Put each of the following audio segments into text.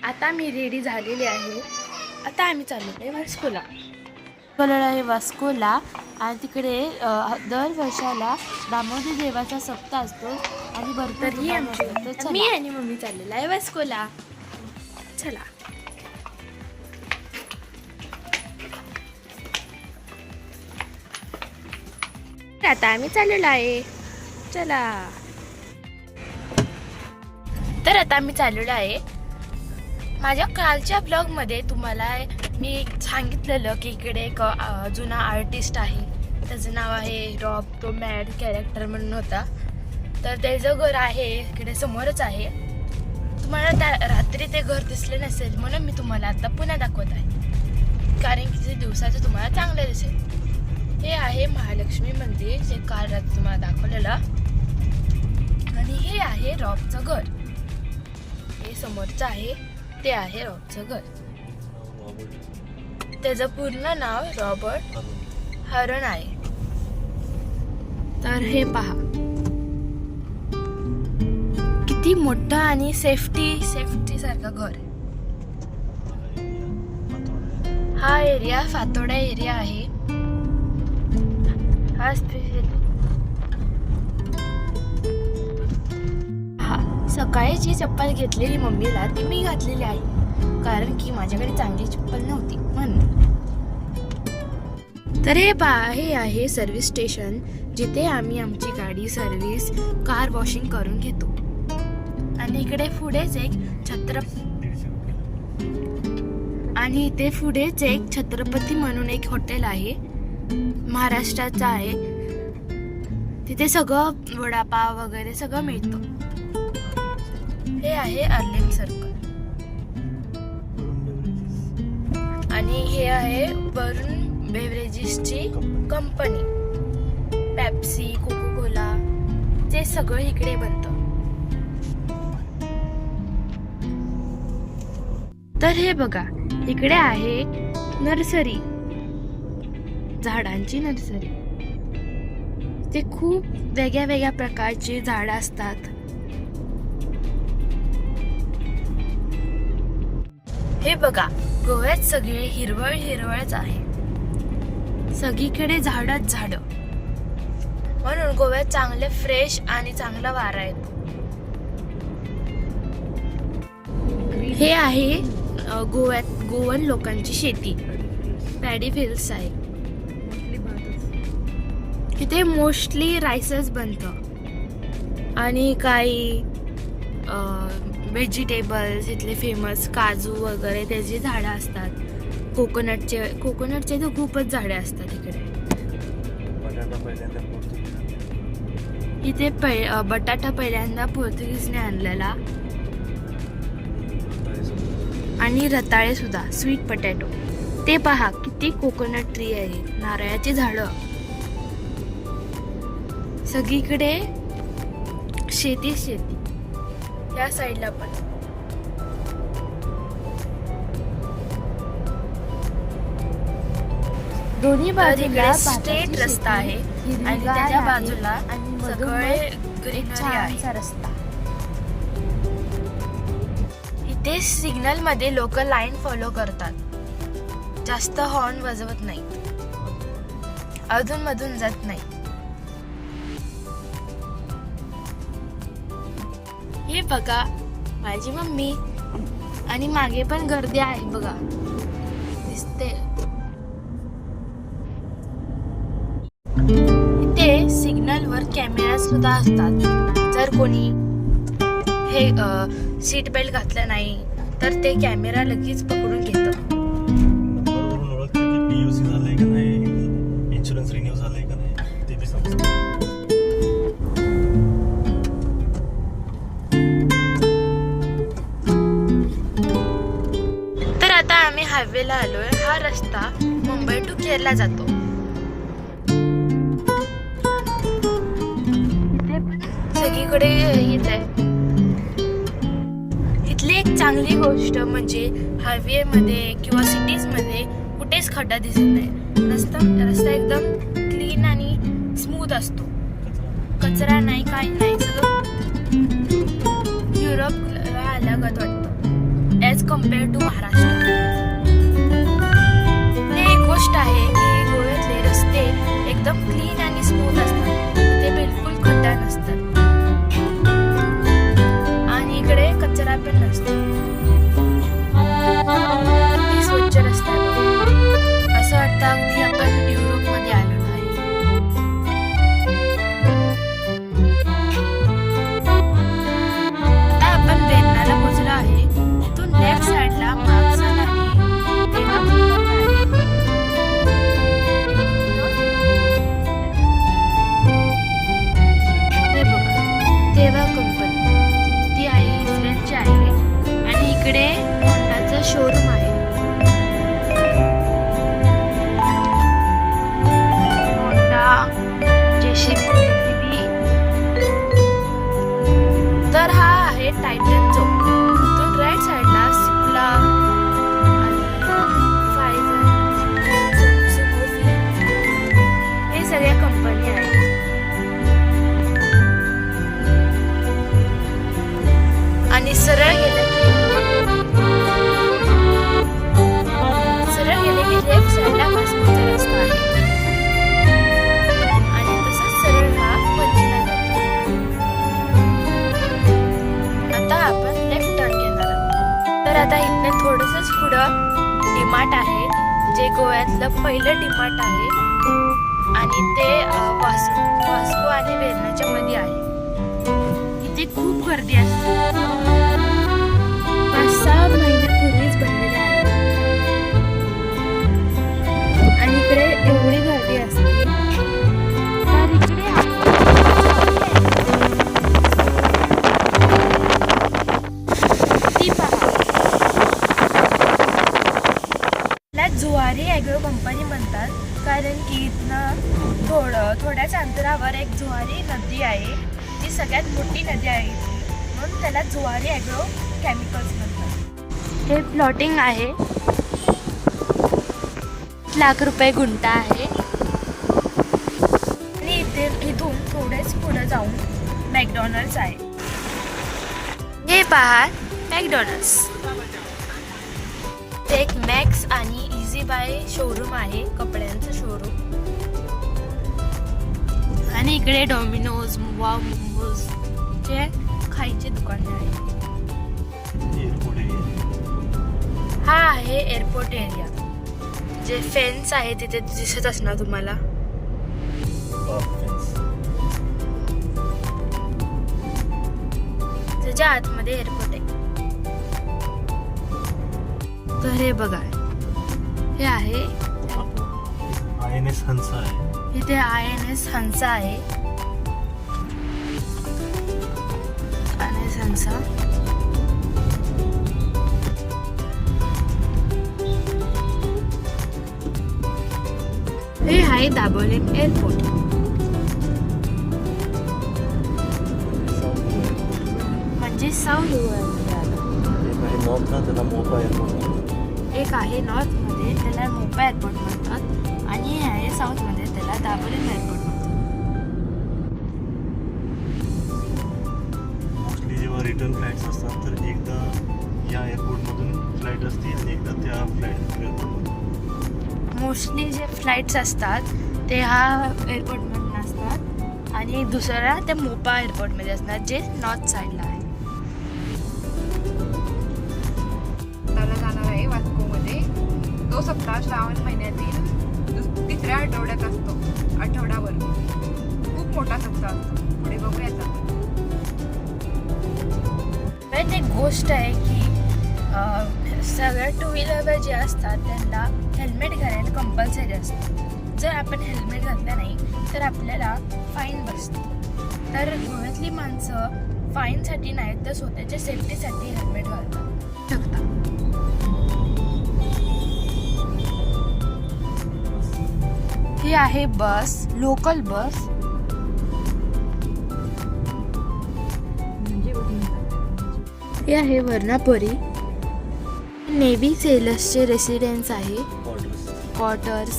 आता मी रेडी झालेली आहे. आता आम्ही चाललो आहे वास्कोला. आहे वास्कोला आणि तिकडे दर वर्षाला दामोदर देवाचा सप्ताह असतो आणि भरपूर तर ही ठिकाणी आमची असतं. तर चला. मी आणि मम्मी चाललेला आहे वास्कोला. चला. आता आम्ही चाललेलो आहे. चला. तर आता आम्ही चाललेलो आहे. माझ्या कालच्या ब्लॉगमध्ये तुम्हाला मी सांगितलेलं की इकडे एक जुना आर्टिस्ट आहे. त्याचं नाव आहे रॉब. तो मॅड कॅरेक्टर म्हणून होता. तर त्याचं घर आहे इकडे समोरच आहे. तुम्हाला त्या रात्री ते घर दिसले नसेल म्हणून मी तुम्हाला आता पुन्हा दाखवत आहे, कारण की ते दिवसाचं तुम्हाला चांगलं दिसेल. हे आहे महालक्ष्मी मंदिर, जे काल रात्री तुम्हाला दाखवलेलं. आणि हे आहे रॉबचं घर. हे समोरचं आहे, ते आहे रॉबचं घर. त्याचं पूर्ण नाव रॉबर्ट हरण आहे. तर हे पहा किती मोठं आणि सेफ्टी सारखं घर आहे. हा एरिया फातोडा एरिया आहे. हा सकाळी जी चप्पल घेतलेली मम्मीला ती मी घातलेली आहे, कारण की माझ्याकडे चांगली चप्पल नव्हती म्हणून. तर हे पहा, हे आहे सर्व्हिस स्टेशन, जिथे आम्ही आमची गाडी सर्व्हिस कार वॉशिंग करून घेतो. आणि इकडे पुढेच एक इथे पुढेच एक छत्रपती म्हणून एक हॉटेल आहे, महाराष्ट्राचं आहे. तिथे सगळं वडापाव वगैरे सगळं मिळतं. हे आहे अर्लिम सर्कल. आणि हे आहे वरुण बेवरेजेसची कंपनी. पेप्सी, कोको कोला, ते सगळं इकडे बनतं. तर हे बघा, इकडे आहे नर्सरी, झाडांची नर्सरी. ते खूप वेगळ्या वेगळ्या प्रकारची झाडं असतात. हे बघा, गोव्यात सगळे हिरवळच आहे. सगळीकडे झाडच झाड, म्हणून गोव्यात चांगले फ्रेश आणि चांगला वारा येतो. हे आहे गोवन लोकांची शेती, पॅडी फिल्ड्स आहे. इथे मोस्टली राईसच बनतं आणि काही व्हेजिटेबल्स इथले फेमस काजू वगैरे त्याची झाडं असतात. कोकोनटचे तर खूपच झाडे असतात इकडे. इथे बटाटा पहिल्यांदा पोर्तुगीजने आणलेला. आणि रताळे सुद्धा, स्वीट पटॅटो. ते पहा किती कोकोनट ट्री आहे, नारळाची झाडं. सगळीकडे शेती. या साईडला पण दोन्ही बाजूला स्ट्रेट रस्ता आहे आणि त्याच्या बाजूला सगळे ग्रीनरी आहे. रस्ता. इथे सिग्नल मध्ये लोक लाईन फॉलो करतात, जास्त हॉर्न वाजवत नाही, अधून मधून जात नाही. हे बघा माझी मम्मी, आणि मागे पण गर्दी आहे बघा, दिसते. इथे सिग्नल वर कॅमेरा सुद्धा असतात. जर कोणी हे सीट बेल्ट घातलं नाही तर ते कॅमेरा लगेच पकडून घेतं. इन्शुरन्स रिन्यू झालाय का नाही ते बी समजतं. तर आता आम्ही हायवेला आलोय. हा रस्ता मुंबई टू केरला जातो. इथे पण सगळीकडे येत आहे. इथली एक चांगली गोष्ट म्हणजे हायवे मध्ये किंवा सिटीज मध्ये कुठेच खड्डा दिसत नाही. रस्ता एकदम क्लीन आणि स्मूथ असतो. कचरा नाही, काही नाही. सगळं युरोपला आल्यागत वाटतं. As compare to Maharashtra. एक गोष्ट आहे की गोव्यातले रस्ते एकदम क्लीन आणि स्मूथ असतात. ते बिलकुल खड्डा नसतात आणि इकडे कचरा पण नसतो. अगदी स्वच्छ रस्ते आहेत. असं वाटतं अगदी आपण युरोपमध्ये आलेलो आहे. आता आपण वेर्नाला पोहोचलो आहे. इथून लेफ्ट साइडला मार्क्सन आणि तेव्हा तेव्हा कंपनी ती आहे इस्रायलची आहे आणि इकडे होंडाचं शोरूम आहे. Honda JCB. तर हा आहे टायटन चौक. इथून राईट साइडला सिप्ला आणि फायझर, हे सगळ्या कंपनी आहेत. आणि सरळ गेले की लेफ्ट साइडला वास्कोचा रस्ता आहे आणि तसंच सरळ हा पणजीला जातो. आता आपण लेफ्ट टर्न घेणार आहोत. तर आता इथनं थोडंसंच पुढं डीमार्ट आहे, जे गोव्यातलं पहिलं डीमार्ट आहे आणि ते वास्को आणि वेर्नाच्या मध्ये आहे. इथे खूप गर्दी असते. 5-6 महिन्यापूर्वीच बनलेले आहे आणि इकडे एवढी गर्दी असते. तर इकडे ती पहा, जुवारी ॲग्रो कंपनी म्हणतात कारण की इथनं थोड्याच अंतरावर एक जुवारी नदी आहे. ती सगळ्यात मोठी नदी आहे इथे, म्हणून त्याला जुवारी ॲग्रो केमिकल्स म्हणतात. हे प्लॉटिंग आहे. 1 लाख रुपये गुंठा आहे आणि इथून थोडेच पुढे जाऊन मॅकडॉनल्ड्स आहे. हे पहा मॅकडॉनल्ड्स. ते एक मॅक्स आणि इझी बाय शोरूम आहे, कपड्यांचं शोरूम. आणि इकडे डॉमिनोज, वाव मोमोज चे खायचे दुकाने आहे. हा आहे एअरपोर्ट एरिया. जे फेन्स आहे तिथे दिसत असणार तुम्हाला. त्याच्या आतमध्ये एअरपोर्ट आहे. तर हे बघा, हे आहे INS हंसा आहे. इथे INS हंसा आहे. INS हंसा. हे आहे दाबोली एअरपोर्ट. म्हणजे साऊथ एक आहे नॉर्थ मध्ये, त्याला मोपा एअरपोर्ट म्हणतात आणि हे आहे साऊथ मध्ये, त्याला दाबोली एअरपोर्ट म्हणतात. मोस्टली जेव्हा रिटर्न फ्लाईट्स असतात तर एकदा या एअरपोर्टमधून फ्लाईट असते आणि एकदा त्या फ्लाईट. मोस्टली जे फ्लाईट्स असतात ते हा एअरपोर्टमधून असतात आणि दुसरा त्या मोपा एअरपोर्टमध्ये असतात, जे नॉर्थ साईडला आहे. त्याला जाणार आहे वास्कोमध्ये. तो सप्ताह श्रावण महिन्यातील 3ऱ्या आठवड्यात असतो. आठवडाभर खूप मोठा सप्ताह असतो. पुढे बघूयात आपण. एक गोष्ट आहे की सगळ्या 2 व्हीलरवर जे असतात त्यांना हेल्मेट घालायला कंपल्सरी असतं. जर आपण हेल्मेट घातलं नाही तर आपल्याला फाईन बसतो. तर गोव्यातली माणसं फाईनसाठी नाही तर स्वतःच्या सेफ्टीसाठी हेल्मेट घालतात शकतात. ही आहे बस, लोकल बस. हे आहे वर्णापुरी. नेव्ही सेलर्सचे रेसिडेन्स आहे, क्वार्टर्स.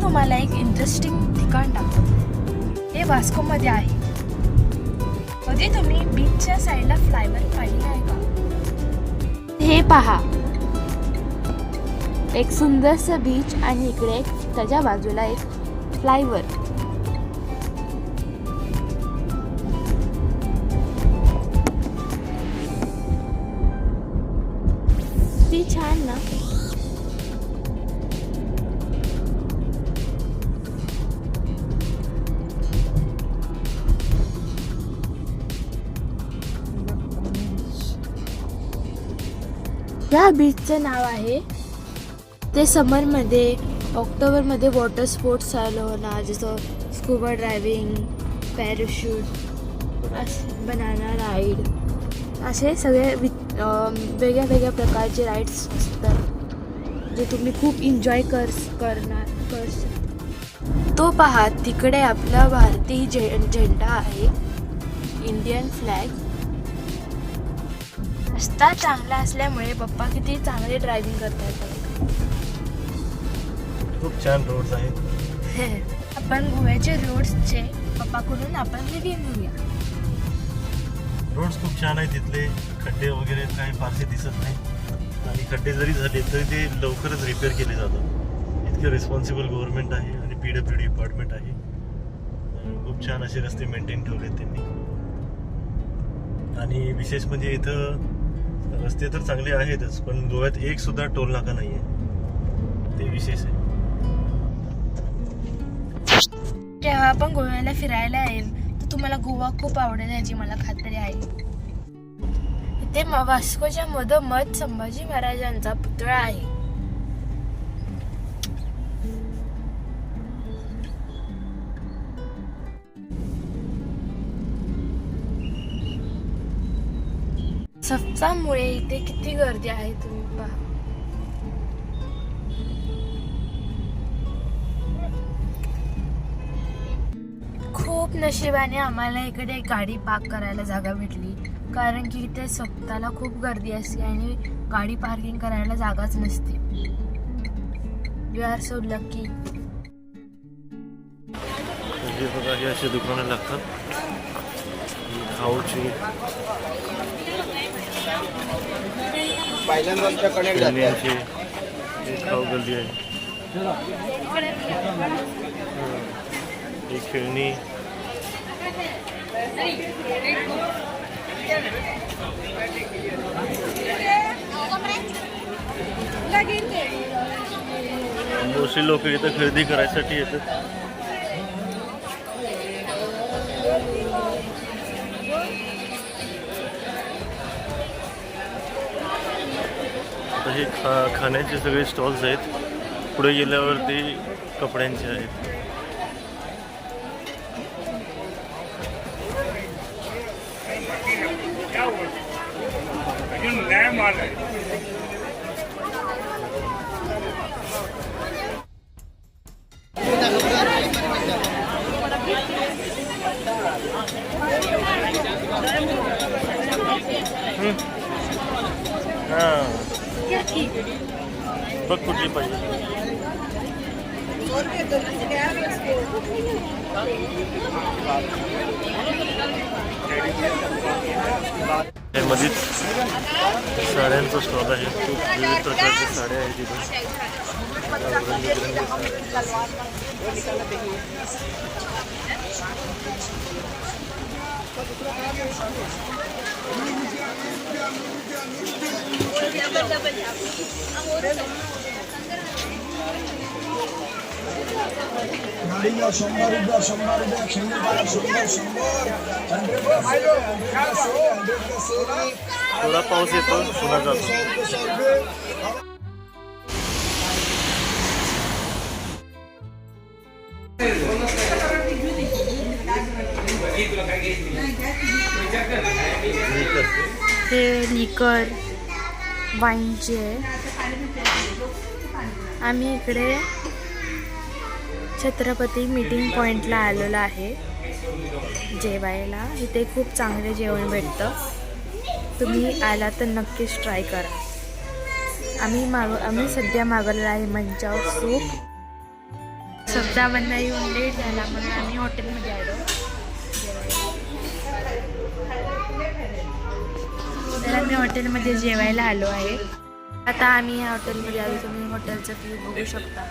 तुम्हाला एक इंटरेस्टिंग ठिकाण दाखवतो. हे वास्कोमध्ये आहे. कधी तुम्ही बीचच्या साईडला फ्लायओव्हर पाहिलं आहे का? हे पहा, एक सुंदरसं बीच आणि इकडे त्याच्या बाजूला एक फ्लायओव्हर. ती छान ना. या बीचचं नाव आहे, ते समरमध्ये ऑक्टोबरमध्ये वॉटर स्पोर्ट्स चालू होणार, जसं scuba driving, parachute, banana ride, असे सगळे वेगळ्या वेगळ्या प्रकारचे राईड्स असतात जे तुम्ही खूप एन्जॉय करणार. तो पहा, तिकडे आपला भारतीय झेंडा आहे, इंडियन फ्लॅग. रस्ता चांगला असल्यामुळे पप्पा किती चांगले ड्रायव्हिंग करतात. खूप छान रोड्स आहेत. आपण गोव्याचे रोड्सचे पप्पाकडून आपण रिव्ह्यू घेऊया. रोड्स खूप छान आहे. तिथले खड्डे वगैरे काही फारसे दिसत नाही, आणि खड्डे जरी झाले तरी ते लवकरच रिपेअर केले जातात. इतके रिस्पॉन्सिबल गव्हर्नमेंट आहे आणि PWD डिपार्टमेंट आहे. खूप छान असे रस्ते मेंटेन ठेवले त्यांनी. आणि विशेष म्हणजे इथं रस्ते तर चांगले आहेतच, पण गोव्यात एक सुद्धा टोल नाका नाही आहे, ते विशेष आहे. जेव्हा आपण गोव्याला फिरायला येईल तर तुम्हाला गोवा खूप आवडेल याची मला खात्री आहे. इथे वास्कोच्या मधोमध संभाजी महाराजांचा पुतळा आहे. सप्ताहामुळे इथे किती गर्दी आहे तुम्ही पहा. खूप नशिबाने आम्हाला इकडे गाडी पार्क करायला जागा भेटली, कारण की इथे सप्ताहाला खूप गर्दी असते आणि गाडी पार्किंग करायला जागाच नसते. We are so lucky. हे बघा, हे असे दुकानं लागतात खाऊची. खेळण्यांची खाऊ गल्ली आहे. ही खेळणी, मोस्टली लोक इथं खरेदी करायसाठी येतात. हे खाण्याचे सगळे स्टॉल्स आहेत. पुढे गेल्यावरती कपड्यांचे आहेत. बघ कुठली पाहिजे. मध्येच साड्यांचा स्टॉल आहे. खूप विविध प्रकारच्या साड्या आहेत तिथे. गाडीला 100 रुपये खेळण्याला 100 थोडा पाऊस येतो, पुन्हा जातो. हे लिकर वाईनचे. आम्ही इकडे छत्रपती मीटिंग पॉईंटला आलेलो आहे जेवायला. इथे खूप चांगले जेवण भेटतं. तुम्ही आला तर नक्कीच ट्राय करा. आम्ही सध्या मागवलेला आहे मंचाव सूप. सप्ताहामधनं येऊन लेट झाला म्हणून आम्ही हॉटेलमध्ये आलो. तर आम्ही हॉटेलमध्ये जेवायला आलो आहे. आता आम्ही ह्या हॉटेलमध्ये आलो. तुम्ही हॉटेलचा व्ह्यू बघू शकता.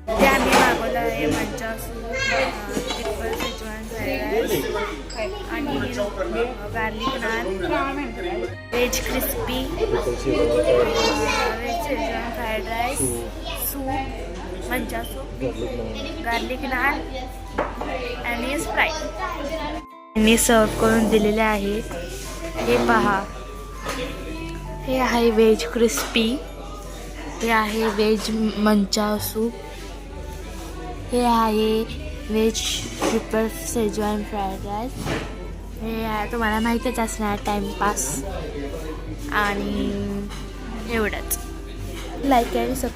ते आम्ही मागवलं आहे manchow soup, triple schezwan fried rice आणि garlic naan, veg crispy, veg schezwan fried rice, soup, manchow soup, garlic naan आणि स्प्राईट यांनी सर्व करून दिलेले आहे. हे पहा, हे आहे व्हेज क्रिस्पी, हे आहे व्हेज मंचा सूप, हे आहे veg triple schezwan fried rice, हे आहे तुम्हाला माहीतच असणार टाईमपास आणि एवढंच. लाईक आणि सबस्क्राईब